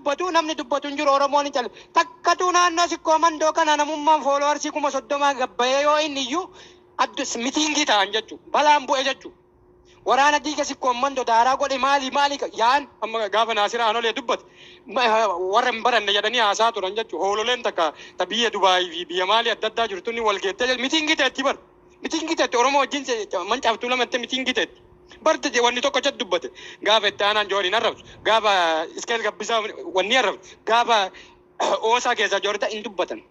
dubbatu namni dubbatu hin jiru Oromoon hin calle takkatu naannoo sikkoomandoo kana namummaan fooloowarsii 30 gabbayee yoo inni iyyuu addus mitiingii ta'an jechuudha balaan bu'e jechuudha. Waraana diiga sikkoomandoo daaraa godhe maali yaan amma gaafa Naasir Aanolee dubbate warra hin baranne jedhanii haasaa turan jechuudha. Hoololeen takka ta biyya Dubaayii fi biyya maalii adda addaa jirtu inni wal geettee mitiingii ta'etti bar mitiingii ta'etti Oromoo wajjin mancaaftuu lamatti mitiingii ta'etti. Barte wanni tokko chat dubbate gaafa itti aanaan jooriin arrabsu gaafa iskeel gabbisaa wanni arrabsu gaafa oosaa keessa joorita hin dubbatan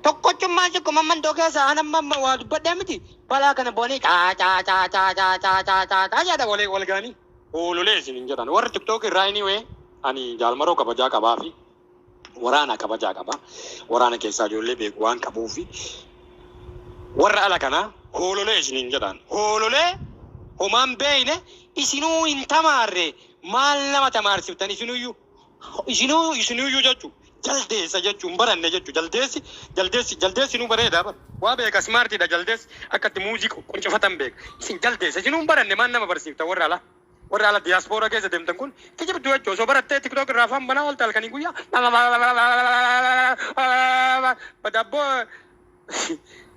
tokkochummaan sikkoomandoo keessa aanamma waa dubbadhee miti balaa kana boonii jedha wal gaanii hoololee isin hin jedhan warri tiktook irraa anyway ani jaalmaroo kabajaa qabaa fi waraana kabajaa qaba waraana keessaa ijoollee beeku waan qabuu fi warra ala kana hoololee isin hin jedhan hoololee homaan beeyne isinuu hin tamaarre maal nama tamaarsiftan isinuyyuu jechuu jaldeessa jechuun baranne jechuu jaldeessi nu bareedaa bara waa beeka smaartiidha jaldeessi akkatti muuziqaa qoncifatan beeka isin jaldeessa isinuun baranne maal nama barsiifta warra ala diyaaspoora keessa deemtan kun kijibdu jechuu osoo barattee tiktook irraa afaan banaa oolta halkanii guyyaa badabboo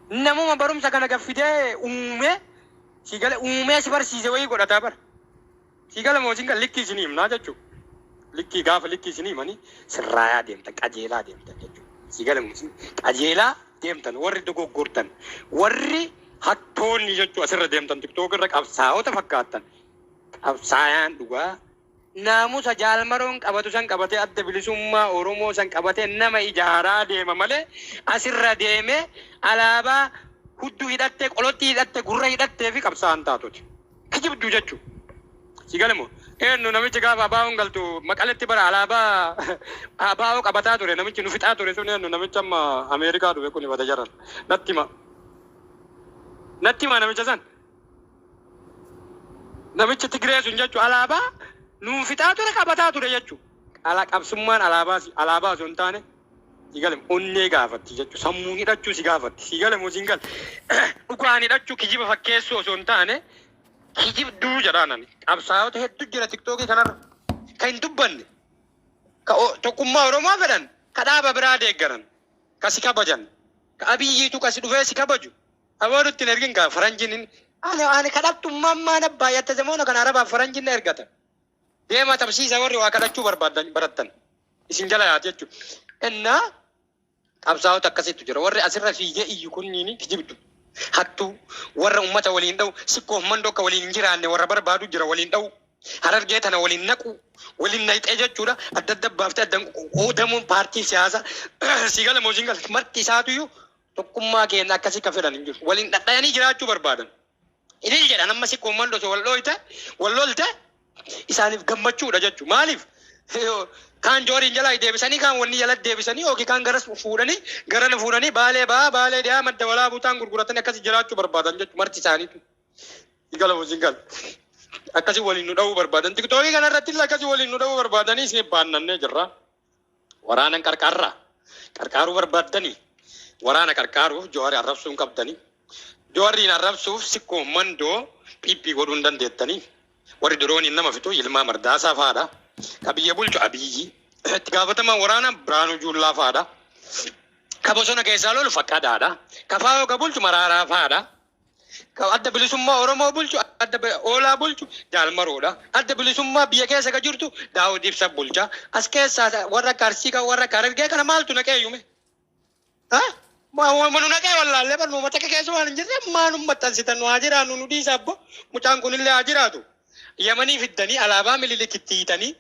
namuma barumsa kana gaffidee sigale si barsiise wayii godhataa bara sigala moosin kan likkii isinii himnaa jechuudha. Likkii gaafa likkii isinii himanii sirraayaa deemtan qajeelaa deemtan jechuudha. Sigala moosin qajeelaa deemtan warri dogoggortan warri hattoonni jechuudha asirra deemtan tiktook irra qabsaa'ota fakkaattan qabsaayaan dhugaa naamusa jaalmaroon qabatu san qabatee adda bilisummaa Oromoo san qabatee nama ijaaraa deema malee asirra deemee alaabaa hudduu hidhattee qolotti hidhattee gurra hidhattee fi qabsaa'an taatoti. Kijibduu jechuudha. Sigalamoo eenyu namichi gaafa abaa'uun galtu maqaletti bara alaabaa abaa'uu qabataa ture namichi nu fixaa ture sun eenyu namichi amma Ameerikaa dhufe kun bada jaran natti hima namicha san namicha Tigree sun jechuudha alaabaa nu fixaa ture qabataa ture jechuudha. Qabsummaan alaabaa osoo hin taane sigalam onnee gaafatti jechuudha sammuun hidhachuu si gaafatti sigalamoo singal dhugaan hidhachuu kijiba fakkeessuu osoo hin taane kijibduu jedhaanani qabsaa'ota hedduu jira tiktookii kanarra kan hin dubbanne ka tokkummaa Oromoo fedhan ka dhaaba biraa deeggaran ka si kabajan ka abiyyiitu ka si dhufee si kabaju aboodutti hin ergin ka faranjiin ani kadhattummaan maana baay'atte zamoona kan arabaaf faranjiin ergata deema tabsiisa warri waa kadhachuu barbaadan barattan isin jala yaati jechuudha. Innaa qabsaa'ota akkasitti jira warri asirra fiigee iyyu kunniin kijibdu hattuu warra ummata waliin dha'u sikkoomandoo akka waliin hin jiraanne warra barbaadu jira waliin dha'u harargee tana waliin naqu waliin naqxee jechuudha adda adda baaftee adda qoodamuun paartii siyaasaa sigala moosingal marti isaatuyyuu tokkummaa keenya akkasii ka fedhan hin jiru waliin dhadhayanii jiraachuu barbaadan ilil jedhan amma sikkoomandoo osoo wal lolte isaaniif gammachuudha jechuudha maaliif kaan jooriin jala deebisanii kaan wanni jala deebisanii yookiin kaan gara fuudhanii baalee dhiyaa madda walaa buutaan gurguratanii akkasii jiraachuu barbaadan jechuudha marti isaaniitu. Sigala muuziqal akkasii waliin nu dha'uu barbaadan tiktookii kanarratti illee akkasii waliin nu dha'uu barbaadanii isin baannannee jirra. Waraana qarqaaruu barbaadanii waraana qarqaaruuf Jawaarii arrabsuu hin qabdanii Jawaariin arrabsuuf sikkoomandoo piippii godhuu hin dandeettanii warri dirooniin nama fixu Yilmaa Mardaasaa fa'aadha. Ka biyya bulchu Abiyyi itti gaafatamaa waraana Biraanuu Juullaa fa'aadha. Ka bosona keessaa lolu Faqqadaadha. Ka faayoo ka bulchu Maraaraa fa'aadha. Ka adda bilisummaa Oromoo bulchu adda Oolaa bulchu Jaalmaroodha. Adda bilisummaa biyya keessa ka jirtu Daawud Ibsa bulcha. As keessaa warra Arsii ka warra Harargee kana maaltu naqee yume? Manu naqee wallaallee barnuu mataka keessa waan hin jirre maanum maxxansitan nu haa jiraannu nu dhiisa abbo mucaan kunillee haa jiraatu. Yamanii fiddanii alaabaa Minilikii hiitanii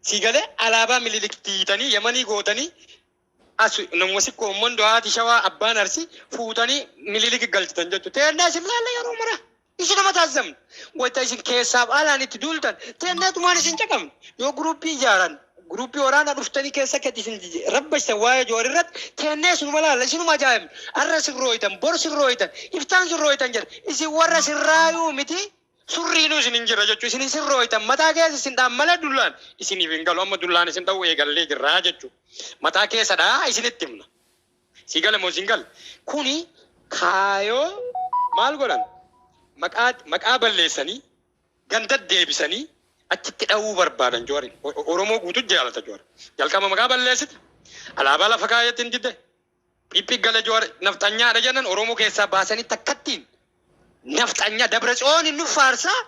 sigale alaabaa Minilikii hiitanii Yamanii gootanii as nama sikkoomandoo haati Shawaa abbaan Arsii fuutanii Minilikii galchitan jechuudha. Teennee isin laalla yeroo mara isin nama taasisamne wayita isin keessaaf alaan itti duultan teenneetumaan isin caqabne yoo guruppii ijaaran guruppii waraanaa dhuftanii keessa ketti isin rabbashtan waa'ee Jawaarii irratti teennee isinuma laalla isinuma ajaa'ibne arra sirrooyitan bor sirrooyitan iftaan sirrooyitan jedha isin warra sirraayuu miti. Surriinuu isin hin jirre jechuudha. Isin sirrooyitan mataa keessa isin dhaammala dullaan isiniif hin galu amma dullaan isin ta'uu eegallee jirraa jechuudha. Mataa keessadhaa isinitti himna. Si gala moo isin gala? Kuni kaayoo maal godhan? Maqaa balleessanii ganda deebisanii achitti dha'uu barbaadan Jawaariin. Oromoo guutuu jaalata Jawaar. Jalqaba maqaa balleessite. Alaabaa lafa kaayyatti hin didde. Phiphi gala Jawaar nafxanyaadha jennan Oromoo keessaa baasanii takkattiin nafxanyaa Dabratsioon nu faarsaa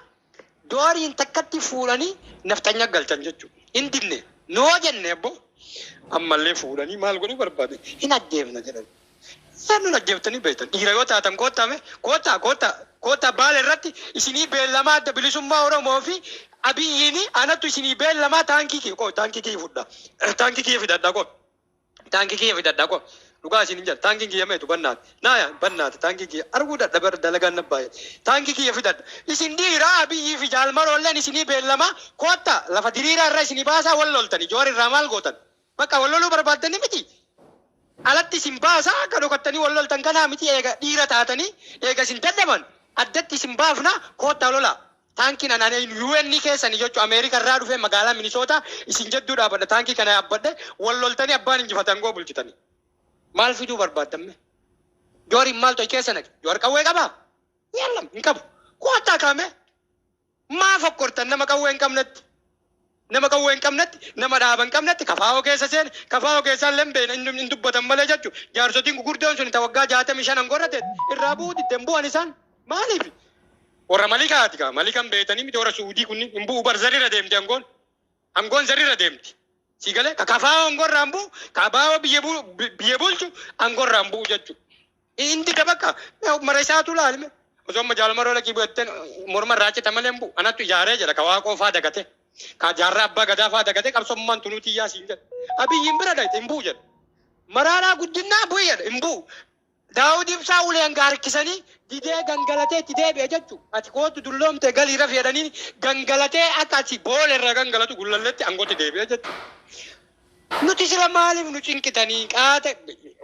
Jawaariin takkatti fuudhanii nafxanyaa galchan jechuudha. Hin dinne noo jenne abbo ammallee fuudhanii maal godhuu barbaade hin ajjeefna jedhan. Isaan nun ajjeeftanii beektan dhiira yoo taatan koottaa baala irratti isinii beellamaa adda bilisummaa Oromoo fi Abiyyiini anattu isinii beellamaa taankii kee fudhaa. Taankii kee fidadhaa qo. Taankii kee fidadhaa qo. Dhugaa isin hin jedhu taankii kiyya meetu bannaati. Naaya bannaati taankii kiyya arguu dadhabar dalagaan nabbaayee. Taankii kiyya fidadha. Isin dhiiraa Abiyyii fi Jaalmaroolleen isinii beellamaa koottaa lafa diriiraa irraa isinii baasaa wal loltani. Jawaar irraa maal gootan? Bakka wal loluu barbaaddanii miti. Alatti isin baasaa akka dhokattanii wal loltan kanaa miti eega dhiira taatanii eega isin dadhaban addatti isin baafna koottaa lolaa. Taankiin anaan UN keessanii jechuun Ameerikaa irraa dhufee magaalaa Minisoota isin jedduu dhaabadha. Taankii kana yaabbadhe wal loltanii abbaan injifatan goo bulchitanii. Maal fiduu barbaaddamme? Jawaariin maal to'e keessa naqe? Jawaar qawwee qabaa? Yaallam hin qabu. Koottaa kaame maaf okkortan nama qawwee hin qabnetti? Nama qawwee hin qabnetti, nama dhaaba hin qabnetti kafaa'oo keessa seene kafaa'oo keessaan lembeen hin dubbatan malee jechuudha. Jaarsotiin gurguddoon sun waggaa 65 angorrate irraa bu'uuti dembu'an isaan maaliif? Warra malikaati kaa malikan beetanii miti warra suudii kunni hin bu'u bar zarirra deemti angoon zarirra deemti. Si galee ka kafaa'oo angorraan bu'u kabaa'oo biyya bulchu angorraan bu'u jechuudha. Indi dabakka mara isaatu laalime. Osoo amma Jaalmaroo dhaqii bu'atten morma irraa cita malee hin bu'u. Anattu ijaaree jedha ka waaqoo faa dagate. Ka jaarraa abbaa gadaa faa dagate qabsommaan tunuutii yaasiin jedha. Abiyyiin bira dhayte hin bu'u jedha. Maraaraa guddinaa bu'u jedha hin bu'u. Daawud Ibsaa uleen harkisanii didee gangalatee itti deebi'e jechuudha. Ati kootu dulloomte galiirra fedhanii gangalatee akka ati boola irra gangalatu gullalletti angootti deebi'e jechuudha. Nuti sira maaliif nu cinqitanii qaata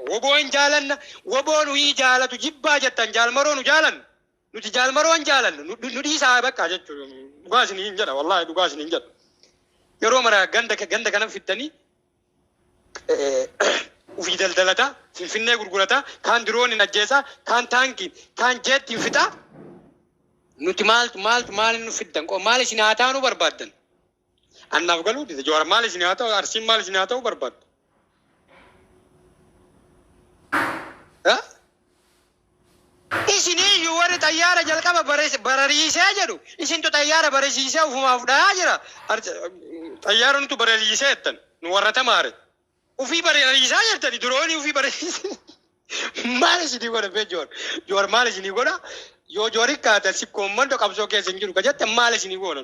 woboo hin jaalanna woboo nu hii jaalatu jibbaa jettan Jaalmaroo nu jaalanna. Nuti Jaalmaroo hin jaalanna nu dhiisaa bakka jechuudha. Dhugaa isin hin jedha wallaahi dhugaa isin hin jedha. Yeroo mara ganda kana fiddanii ufii daldalataa Finfinnee gurgurataa kaan dirooniin ajjeesaa kaan taankiin kaan jeettiin fixaa nuti maal nu fiddan maal isin haa taanu barbaaddan annaaf galuu dide Jawaar maal isin haa ta'u Arsiin maal isin haa ta'u barbaadda isinii warri xayyaara jalqaba barariisee jedhu isintu xayyaara barasiisee ufumaaf dhayaa jira xayyaara nutu barariisee jettan nu warra tamaare ufii barariisaa jirtani diroonii ufii barariisee maal isinii godha bee Jawaar maal isinii godha yoo Jawaari kaatan sikkoommanto qabsoo keessa hin jiru ka jette maal isinii godha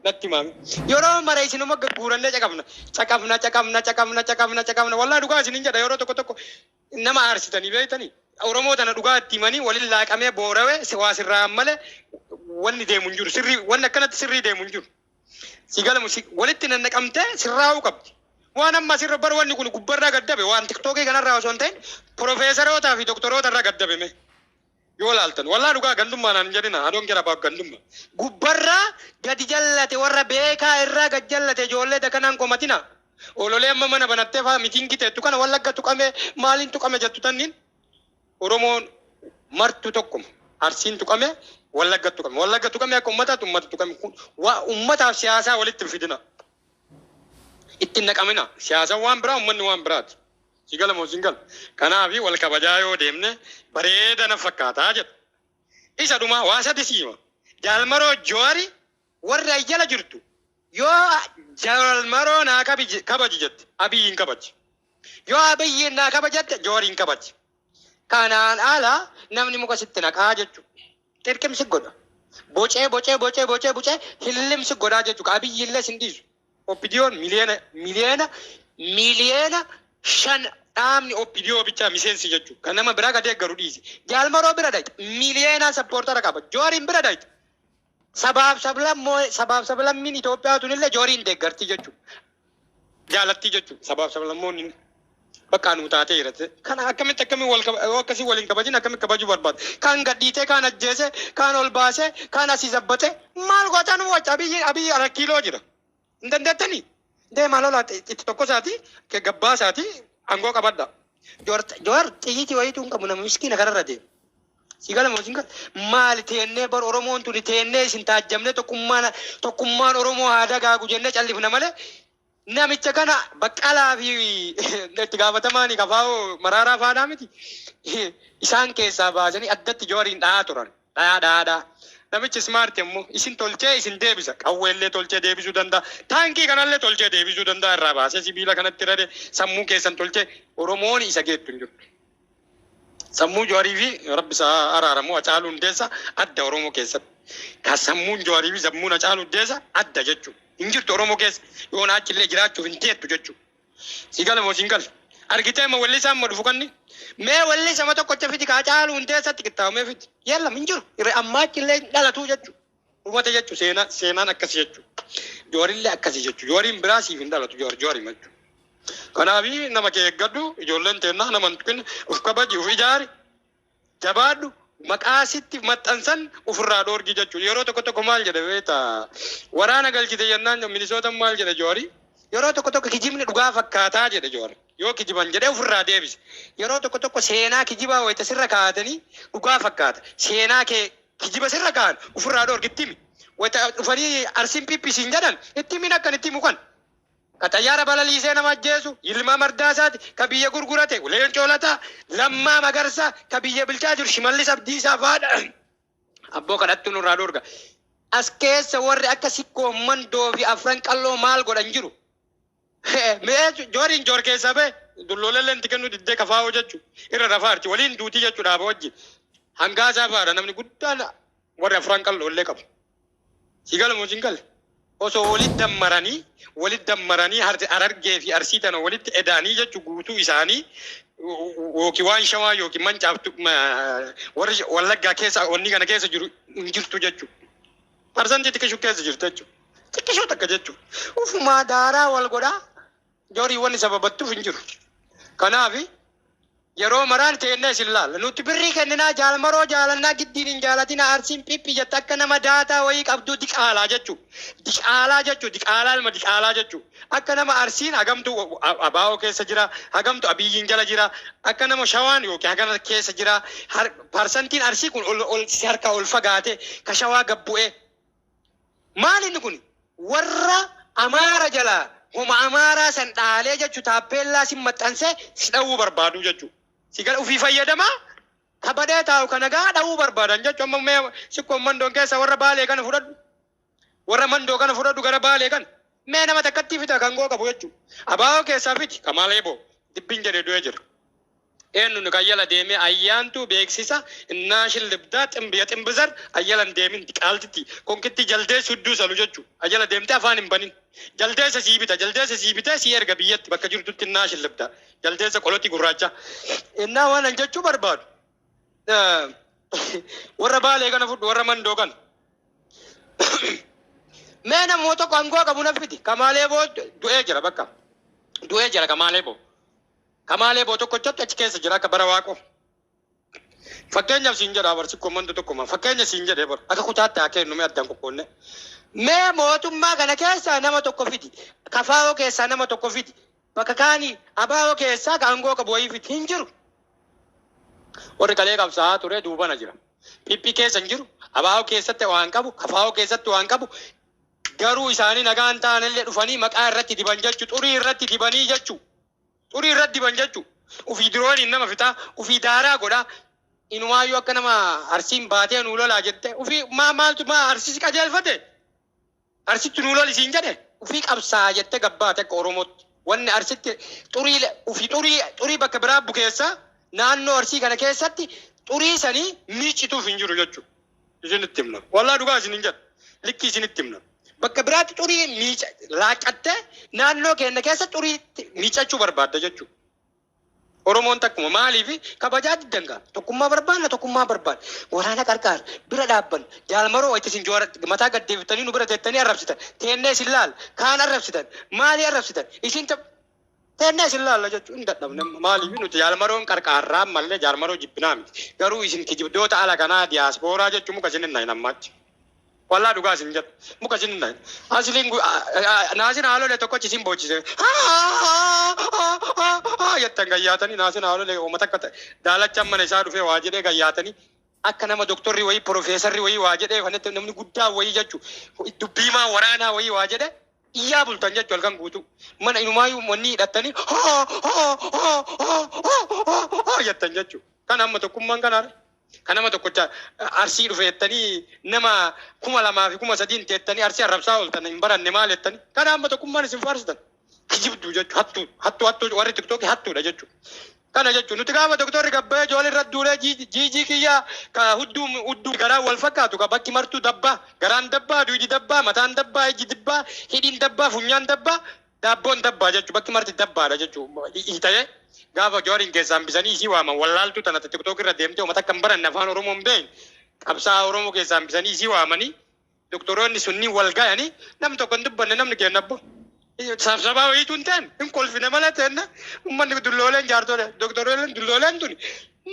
natti maami yeroo mara isinuma gagguurannee caqabna wallaahi dhugaa isin hin jedha yeroo tokko nama aarsitanii beektanii Oromoo tana dhugaa itti himanii waliin laaqamee boorawee waa sirraa malee wanni deemu hin jiru sirrii wanni akkanatti sirrii deemu hin jiru si galamu walitti nannaqamtee sirraa'uu qabdi. Waan amma sirra bar wanni kun gubbarraa gaddabe waan tiktookii kanarraa osoo hin ta'in profeesaroota fi doktoroota irraa gaddabeme yoo laaltan wallaahi dhugaa gandummaan aan jedhina adoon jala baaf gandummaa gubbarraa gadi jallate warra beekaa irraa gad jallate ijoollee dakanaan qomatina ololee amma mana banattee faa mitiin giteettu kana wallagga tuqame maaliin tuqame jettu tanniin Oromoon martu tokkuma Arsiin tuqame wallagga tuqame akka ummata tuqame ummataaf siyaasaa walitti fidina. Itti naqamina siyaasa waan biraa ummanni waan biraati. Sigala moo singal. Kanaafi wal kabajaa yoo deemne bareeda na fakkaataa jedha. Isa dhuma waa sadi siima. Jaalmaroo Jawaari warra jala jirtu yoo Jaalmaroo naa kabaji jette Abiyyiin kabaji. Yoo Abiyyiin naa kabajette Jawaariin kabaji. Kanaan ala namni muka sitti naqaa jechuudha. Tirqimsi godha. Bocee hillimsi godhaa jechuudha. Abiyyiillee sin dhiisu. Oppidiyoon miliyeena 5 dhaabni oppidiyoo bichaa miseensi jechuudha. Kan nama biraa gadi eeggaru dhiisi. Jaalmaroo bira dhayte miliyeena sappoortara qaba. Jawaariin bira dhayte sabaaf sablammiin Itoophiyaa tunillee Jawaariin deeggarti jechuudha. Jaalatti jechuudha. Sabaaf sablammoonni bakka nu taatee jirate. Kana akkasii waliin kabajin akkamitti kabajuu barbaada. Kaan gadhiitee kaan ajjeese kaan ol baasee kaan asii zabbate maal gootan wacca Abiyyi rakkiiloo jira. Dandeettanii deemaa lolaa itti tokko isaati gabbaa isaati angoo qabadha. Jawaar xiyyiitii wayiitu hin qabu nama miskiina kanarra deemu. Sigala mo singal maal teennee bar Oromoon tuni teennee isin taajjamne tokkummaan Oromoo aadaa gaagu jennee callifna malee namicha kana baqqalaa fi itti gaafatamaan kafaa'oo maraaraa faadhaa miti isaan keessaa baasanii addatti jooriin dhahaa turan dhahaa namichi smaart immoo isin tolchee isin deebisa qawweellee tolchee deebisuu danda'a taankii kanallee tolchee deebisuu danda'a irraa baasee sibiila kanatti rade sammuu keessan tolchee Oromoon isa geettu hin jiru. Sammuu jawaarii fi rabbi isaa araaramu Hacaaluu Hundeessaa adda Oromoo keessatti. Kan sammuun jawaarii fi sammuun Hacaaluu Hundeessaa adda jechuudha. Hin jirtu Oromoo keessa yoon achillee jiraachuuf hin teettu jechuudha. Sigala moo singal argitee ma walli isaan ma dhufu kanni mee walli sama tokkocha fiti ka Hacaaluu Hundeessaatti qixxaawamee fiti yalla hin jiru irra ammaa achillee dhalatu jechuudha. Hubate jechuudha seenaan akkasii jechuudha. Jawaarillee akkasii jechuudha. Jawaariin biraa siif hin dhalatu jawaarii jechuudha. Kanaafi nama kee eeggadhu ijoolleen teennaa nama tuqin uf kabaji uf ijaari jabaadhu maqaa sitti maxxansan ofirraa dhoorgi jechuudha. Yeroo tokko maal jedhe beektaa waraana galchite jennaan Minisoota maal jedhe Jawaarii yeroo tokko kijibni dhugaa fakkaataa jedhe Jawaarii yoo kijiban jedhee ofirraa deebise yeroo tokko seenaa kijibaa wayita sirra kaa'atanii dhugaa fakkaata seenaa kee kijiba sirra kaa'an ofirraa dhoorgi ittimi wayita dhufanii arsiin pippisiin jedhan ittimin akkan ittimu kan. Katayaara balaliisee nama ajjeesu Yilmaa Mardaasaati ka biyya gurgurate Leencoo Lataa Lammaa Magarsaa ka biyya bilchaa jiru Shimallis Abdiisaa faadha. Abboo kadhattu nurraa dhoorga. As keessa warri akka sikkoo mandoo fi afran qalloo maal godhan jiru. Mee jooriin joor keessa bee dullooleen kennu diddee kafaa'oo jechuudha. Irra rafaarti waliin duutii jechuudha wajjin. Hangaasaa faadha namni guddaan warri afran qalloo illee qabu. Sigala moo singalle? Osoo walitti dammaranii Harargee fi Arsii tana walitti edanii jechuun guutuu isaanii yookiin waan shawaa yookiin mancaaftu warri Wallaggaa keessa onni kana keessa jiru hin jirtu jechuudha. Parsantii xiqqishuu keessa jirtu jechuudha. Xiqqishuu takka jechuudha. Ufumaa daaraa wal godhaa jooriiwwan isa babattuuf hin jiru. Kanaafi yeroo maraan teennee isin laalla nuti birrii kenninaa jaalmaroo jaalannaa giddiin hin jaalatina arsiin pippi jetta akka nama daataa wayii qabdu diqaalaa jechuudha. Diqaalaa ilma diqaalaa jechuudha. Akka nama arsiin hagamtu abaa'oo keessa jira hagamtu abiyyiin jala jira akka nama shawaan yookiin hagana keessa jira parsantiin arsii kun harka ol fagaate ka shawaa gabbu'ee maal inni kun warra Amaara jalaa homa Amaaraa san dhaalee jechuudha taappeellaa sin maxxansee si dhawuu barbaadu jechuudha. Sigala ufii fayyadamaa kabadee taa'u kana gaa dhawuu barbaadan jechuudha. Amma mee sikkoon mandoo keessa warra baalee kana fudhadhu. Warra mandoo kana fudhadhu gara baalee kana. Mee nama takkatti fita kan goo qabu jechuudha. Abaa'oo keessaa fiti kamaalee boo dibbiin jedhee du'ee jira. Eenyuun kayyala deemee ayyaantu beeksisa innaa shillibdaa ximbiya ximbizar ayyalan deemin diqaaltitti konkitti jaldees hudduu salu jechuudha. Ayyala deemtee afaan hin banin. Jaldeessa sii bitee sii erga biyyatti bakka jirtutti innaa shillibdaa. Jaldeessa qoloti gurraacha. Innaa waan an jechuu barbaadu. Warra baalee kana fudhu warra mandoo kana. Mee namoota qangoo qabu nafiti kamaalee boo du'ee jira bakka. Du'ee jira kamaalee boo. Kamaalee boo tokkochatti achi keessa jira akka bara waaqoo. Fakkeenyaaf siin jedha barsi kommando tokkuma fakkeenya siin jedhee bara akka kutaatti haa kennu mee addaan qoqqoonne. Mee mootummaa kana keessaa nama tokko fiti kafaa'oo keessaa nama tokko fiti bakka kaanii abaa'oo keessaa kaangoo qabu wayii fiti hin jiru. Warri kalee qabsaa'aa ture duubana jira. Pippi keessa hin jiru abaa'oo keessatti waan qabu kafaa'oo keessatti waan qabu garuu isaanii nagaan ta'anillee dhufanii maqaa irratti diban jechuu xurii irratti dibanii jechuu. Xurii irratti diban jechuu. Ufii dirooniin nama fitaa ufii daaraa godhaa. Inumaayyuu akka nama arsiin baatee nuu lolaa jette ufii maaltu arsisi qajeelfate arsitti nuu loli siin jedhe ufii qabsaa jette gabbaate akka Oromootti wanni arsitti xurii bakka biraa bukeessa naannoo arsii kana keessatti xurii sanii miicituuf hin jiru jechuudha. Isinitti himna wallaa dhugaa isin hin jedhu likkii isinitti himna bakka biraatti xurii laaqattee naannoo keenya keessa xurii miicachuu barbaadda jechuudha. Oromoon takkuma maaliif kabajaa diddangaa tokkummaa barbaanna waraana qarqaar bira dhaabban jaalmaroo wayita isin joora mataa gaddeebiftanii nu bira teettanii arrabsitan teennee isin laal kaan arrabsitan maali arrabsitan isin teennee isin laalla jechuun hin dadhabne maaliif nuti jaalmaroon qarqaarraa mallee jaalmaroo jibbinaa miti garuu isin kijibdoota ala kanaa diyaaspooraa jechuun muka isin hin nahin ammaachi. Wallah dhugaa isin jedhu muka isin hin nahin asiliin naasin haalolee tokkochi isin boochise jettan gayyaatanii naasin haalolee uummata akka daalacha mana isaa dhufee waa jedhee gayyaatanii akka nama doktorri wayii profeesarri wayii waa jedhee kanatti namni guddaa wayii jechuu dubbiimaa waraanaa wayii waa jedhe iyyaa bultan jechuu halkan guutuu mana inumaayyuu manni hidhattanii jettan jechuu kan amma tokkummaan kanaadha. Kan nama tokkocha arsii dhufeettanii nama 2,000 teettanii arsii arrabsaa ooltan hin baranne maal jettanii kan amma tokkummaan isin faarsitan kijibduu jechuu hattuu warri tiktookii hattuudha jechuu. Kana jechuun nuti gaafa doktorri gabbee ijoollee irra duulee jiijii kiyyaa ka hudduu garaa wal fakkaatu ka bakki martuu dabbaa garaan dabbaa duudi dabbaa mataan dabbaa ijji dabbaa hidhiin dabbaa funyaan dabbaa daabboon dabbaa jechuu bakki marti dabbaadha jechuu ta'ee gaafa jooriin keessaan bisanii isii waaman wallaaltuu tana tiktook irra deemtee uummata akka hin baranne afaan oromoo hin beekne qabsaa oromoo keessaan bisanii isii waamanii doktoroonni sunniin wal ga'anii nam tokko hin dubbanne namni kenna abbo. Sababa itu enten, engkol fina malah tenna, umman dullolen jarto deh, doktoren dullolen tu ni,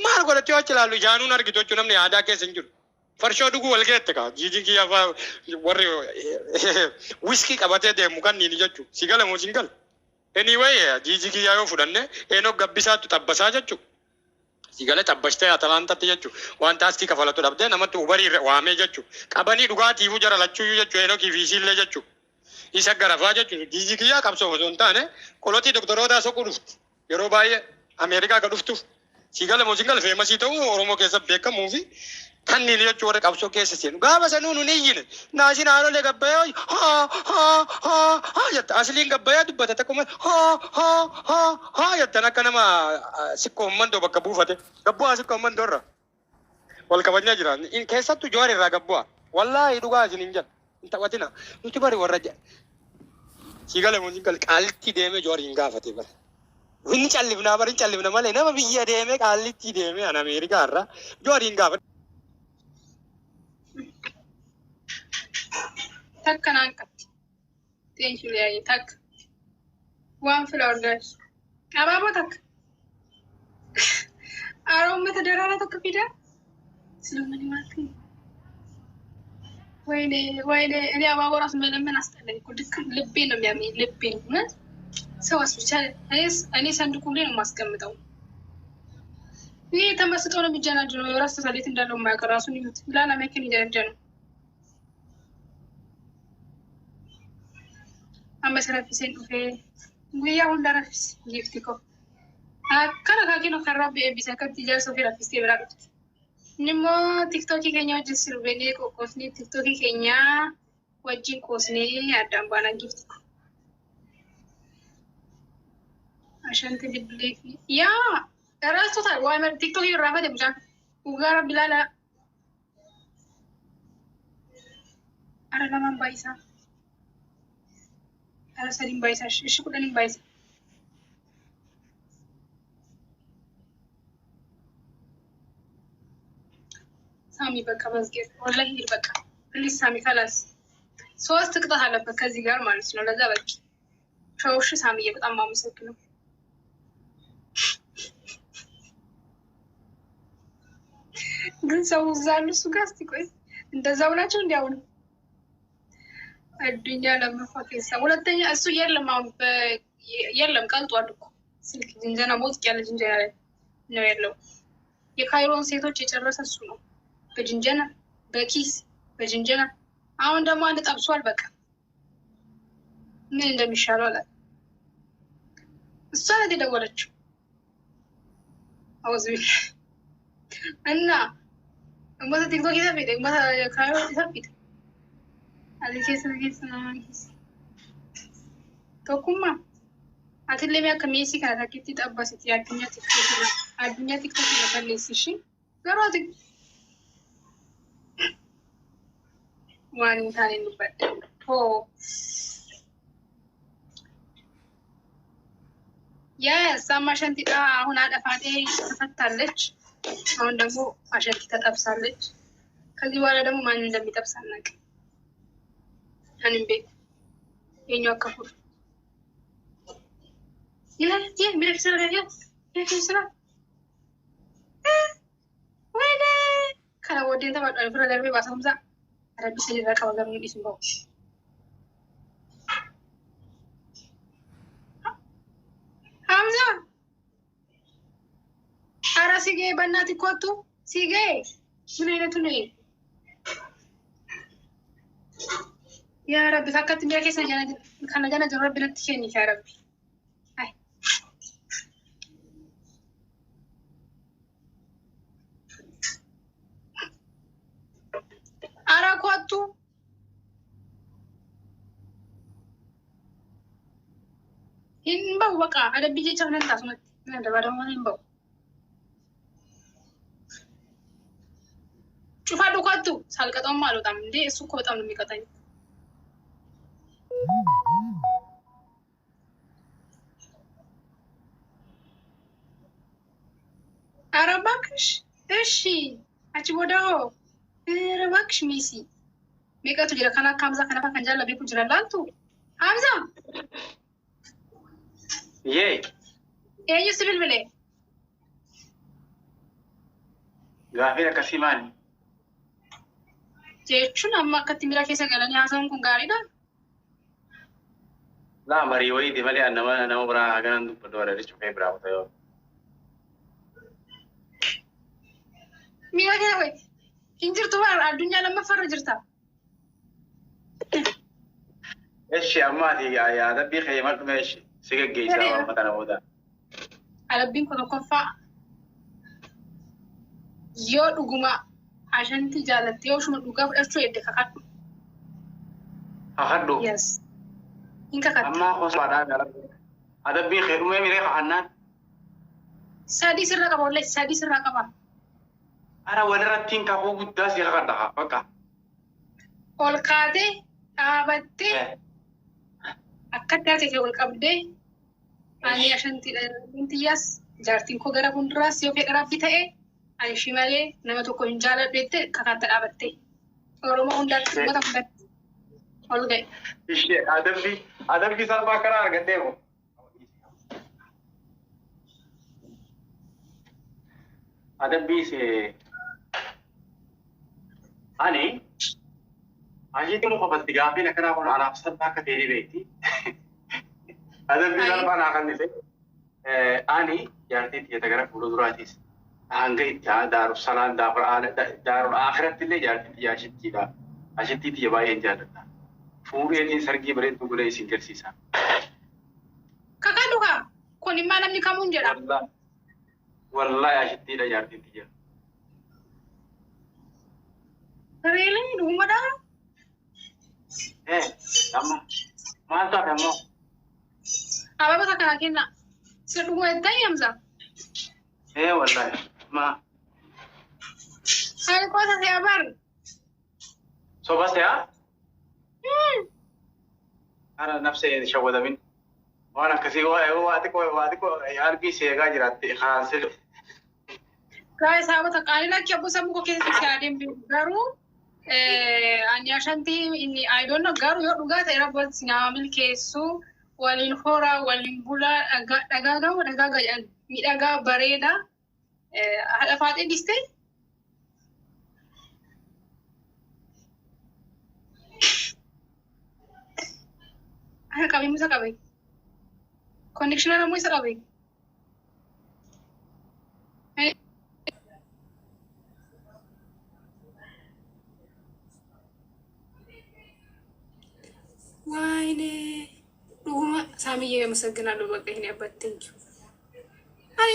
mar kalau cewek celalu jangan unar gitu, cuma ni ada ke senjur, farsho dugu walge teka, jiji ki apa, warri whisky kabate deh, mukan ni jaju, sigala mau single, anyway ya, jiji ki ayo fudanne, enok gabbisa tu tabbasa jaju, sigala tabbasta Atalanta tu jaju, wan taski kafala tu dapde, nama tu ubari wame jaju, kabani duga tivu jara lacu jaju, enok ki visil le jaju. Isa garafa jechuun jiji kiyyaa qabsoo osoo hin taane qolotii doktoroota soquu dhufti yeroo baay'ee Ameerikaa akka dhuftuuf sigala muuziqal feemasii ta'uu Oromoo keessa beekamuu fi kanneen jechuun warra qabsoo keessa seenu gaafa sanuu nu ni iyyine naasiin haalolee gabbayoo jetta asliin gabbayyaa dubbata takkuma jettan akka nama sikkoomman doo bakka buufate gabbu'aa sikkoomman doorra wal kabajnaa jiran keessattuu Jowaar irraa gabbu'aa wallaahi dhugaa isin hin jedhu taphatina nuti bari warra sigala muuziqal qaallitti deemee Jowaar hin gaafate bara. Hin callifnaa bari hin callifna malee nama biyya deemee qaallitti deemee an Ameerikaa irraa Jowaar hin gaafate. Takka naan qabdi. Teenshuu yaa'ii takka. Waan fila argaas. Abaaboo takka. Aroommata daraara tokko fidaa. Silumani maal ta'e? ወይኔ እኔ አባባ ራስ መለመን አስጠላኝ እኮ ድክም ልቤን ነው የሚያመኝ ልቤን ምን ሰው አስብቻ እኔ ሰንድቁ ላይ ነው የማስቀምጠው ይሄ ተመስጦ ነው የሚጀናጅ ነው ራስ ተሳሌት እንዳለው የማያውቅ ራሱን ይሁት ላላ መኪን ይደረጀ ነው አመሰራፊሴን ኡፌ ጉያ ሁን ዳራፊስ ጊፍቲኮ አከራ ካኪኖ ከራብ ቢሰከት ይጀር ሶፊ ራፊስ ይብራሉት Nimo TikTok kenya wajin sirbene ko kosni TikTok kenya wajin kosni ada bana gift. Ashanti dibli. Ya, eras total. Wah, mer TikTok itu rapat ya bukan? Ugara bilala. Ada nama baisa. Ada saling baisa. Isu kuda ning baisa. ሳሚ በቃ መዝጌት ወላሂ በቃ ፕሊዝ ሳሚ خلاص ሶስት ቅጣት አለበት ከዚህ ጋር ማለት ነው ለዛ በቃ ቻውሽ ሳሚዬ በጣም ማመሰግነው ግን ሰው ዛሉ ሱጋስ ትቆይ እንደዛው ናቸው እንዲያው ነው አዱኛ ለመፋከሳ ሁለተኛ እሱ የለም ቀልጧል እኮ ስልክ ጅንጀና ሞት ያለ ጅንጀና ነው ያለው የካይሮን ሴቶች የጨረሰ እሱ ነው በጅንጀና በኪስ በጅንጀና አሁን ደግሞ አንድ ጠብሷል በቃ ምን እንደሚሻለው አለ እሷ ላይ ደወለችው አውዝ እና ሞተ ቲክቶክ ይዘብኝ ሞተ ካዮ ይዘብኝ አለኬስ ነው ተኩማ አትለሚያ ከሜሲ ጋር ታኪቲ ጠባሲት ያድኛ ቲክቶክ ነው በለሲሽ ገሮት ዋን ታኔ ንበደ ኦ ሳማሸንቲ አሁን አጠፋጤ ተፈታለች አሁን ደግሞ አሸንቲ ተጠብሳለች ከዚህ በኋላ ደግሞ ማን እንደሚጠብስ አናውቅም አንን ቤት የኛው ከፉር ይሄ ምንድነው ይሄ ወይኔ ከወዴን ተባጣ ፍረደርቤ ባሰምዛ አረቢስ ሊራካ ወገም ይስምባው ሀምዛ አራ ሲጌ በእናትህ ኮቱ ሲጌ من أين تني يا ربي فكرت بيا كيس جانا كان جانا جرب ربنا تخيني يا ربي هاي أراك واتو إن بوقع على بيجي جانا تاسمت أنا دبارة ما إن بو شوف هذا واتو سالك توم مالو تام دي سوكو تام نمي كتاي أرابكش إيشي أتبوداو أرابكش ميسي ميكا تجرا كنا كامزا كنا فكان جالا بيكو جرا لانتو حمزة Yee. إيه يوسف البلي Gaaffiin akkasii maali? jechuun amma akkatti miira keessa galanii haasa'uun kun gaariidha. Laa marii wayiiti malee nama biraa haganan dubbadhu wala jechuun biraa kutaa yoo. Miira keessa wayi hin jirtu bara addunyaa lammaffaarra jirta. Eshi ammaati yaada biqee maqmee eshi si gaggeessaa uummata namootaa. Alabbiin kun tokkoffaa yoo dhuguma ashanti jaalattee yoo shuma dhugaa fudhachuu edde kakadhu. Kakadhu. Yes. Hin kakadhu. Amma hosaadhaa gara adabbii keedhumee miree kakannaan. Sadii sirra qaba wallee sadii sirraa qaba. Ara walirratti hin kakuu guddaa si kakadha bakka. Ol kaatee dhaabattee akkatti haasa'e ol qabdee ani ashantiidha intiyyaas jaartiin koo gara fuulduraas yoo fedha rabbi ta'e ani ishii malee nama tokko hin jaaladhu jettee kakaatta dhaabattee Oromoo hundaatti uummata hundaatti ol ga'e. Ishee adabbii salphaa karaa argattee moo? Adabbii see ani ashiitti muka fatti gaaffiin akkanaa kun anaaf salphaa akka ta'e beekti. Adabbii salphaa naa kan ta'e ani jaartii tiyya gara fuulduraatis hanga itti daaru salaan daaru akhiratti illee jaartii tiyya ashittiidha. Ashittii tiyya baay'een jaalladha. Fuudheetiin sargii bareedduu godhee isin garsiisa. Kakadhu kaa kun immoo namni kamuun jedha. Wallahi ashittiidha jaartii tiyya. Reelii dhugumadhaa? Amma maal taate ammoo? Ababa kana kenna. Si dhuguma itti yamsa. Wallahi ma. Ani koota si abar. Soba se'a? Ana nafsee shawwadamin. Waan akkasii waati koo arbii seegaa jiraatte kaansil. Gaa'e saabota qaanii lakki abboo sammuu koo keessa si adeemu garuu ani ashantii inni ayidoonna garuu yoo dhugaa ta'e rabbooti si nama milkeessu waliin horaa waliin bulaa dhagaa gama dhagaa miidhagaa bareeda haadha faatee dhiste. Akka qabee musa qabee. Kondikshinara immoo isa qabee. ወይኔ ዱማ ሳሚዬ አመሰግናለሁ። በቃ ይሄን ያባት ቴንኪው። አይ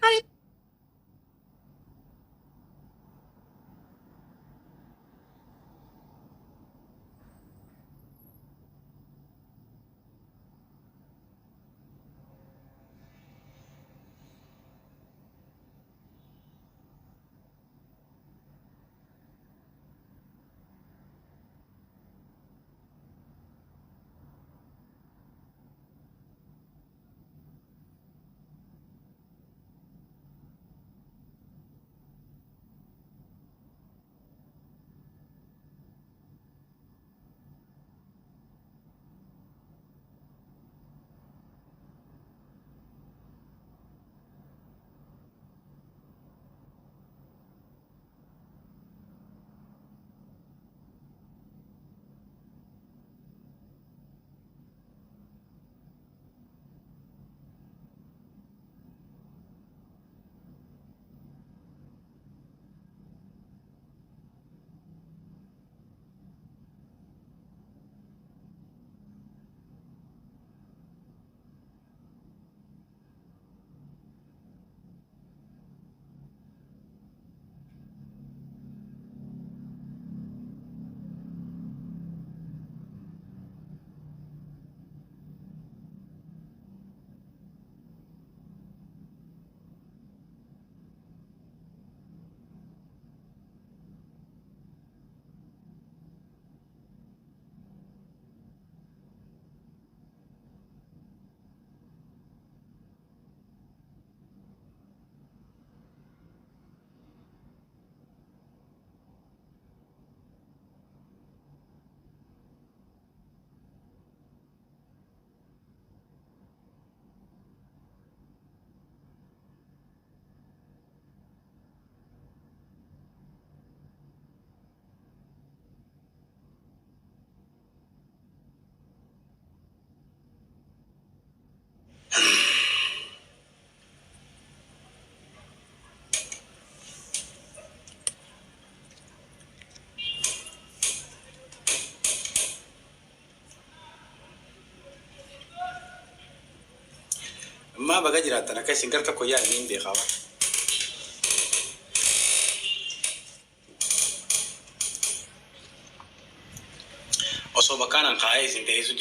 አይ ما بقى جرات أنا كيس إنكرت كويا مين بيخاف أصوب كان خايس إنت يسوع